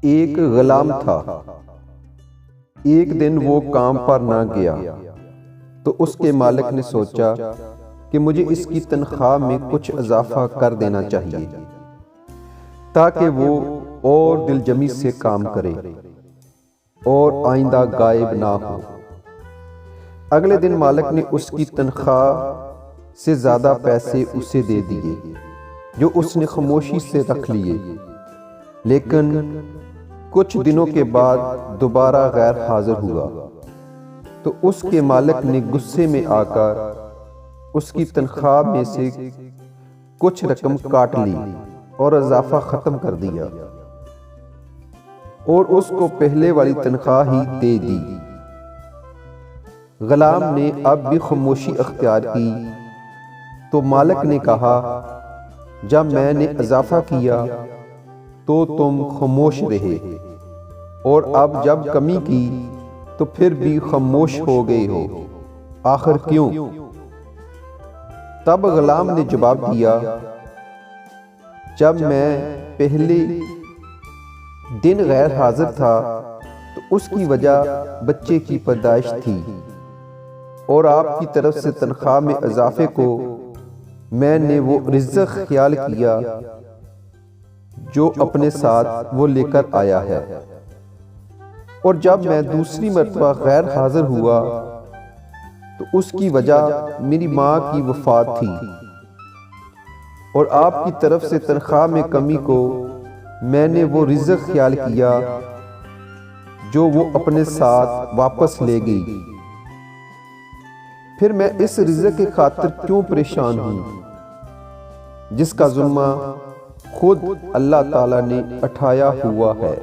ایک غلام تھا۔ ایک دن وہ کام پر نہ گیا تو اس کے مالک نے سوچا کہ مجھے اس کی تنخواہ میں کچھ اضافہ کر دینا چاہیے تاکہ وہ اور دلجمی سے کام کرے اور آئندہ غائب نہ ہو۔ اگلے دن مالک نے اس کی تنخواہ سے زیادہ پیسے اسے دے دیے جو اس نے خاموشی سے رکھ لیے، لیکن کچھ دنوں کے بعد دوبارہ غیر حاضر ہوا تو اس کے مالک نے غصے میں آ کر اس کی تنخواہ میں سے کچھ رقم کاٹ لی اور اضافہ ختم کر دیا اور اس کو پہلے والی تنخواہ ہی دے دی۔ غلام نے اب بھی خاموشی اختیار کی تو مالک نے کہا، جب میں نے اضافہ کیا تو تم خاموش رہے اور اب جب کمی کی تو پھر بھی خاموش ہو گئے ہو، آخر کیوں؟ تب غلام نے جواب دیا، جب میں پہلے دن غیر حاضر تھا تو اس کی وجہ بچے کی پیدائش تھی اور آپ کی طرف سے تنخواہ میں اضافے کو میں نے وہ رزق خیال کیا جو اپنے ساتھ وہ لے کر آیا ہے، اور جب میں دوسری مرتبہ غیر حاضر ہوا تو اس کی وجہ میری ماں کی وفات تھی اور آپ کی طرف سے تنخواہ میں کمی کو میں نے وہ رزق خیال کیا جو وہ اپنے ساتھ واپس لے گئی۔ پھر میں اس رزق کے خاطر کیوں پریشان ہوں جس کا ذمہ خود اللہ تعالیٰ نے اٹھایا ہوا ہے۔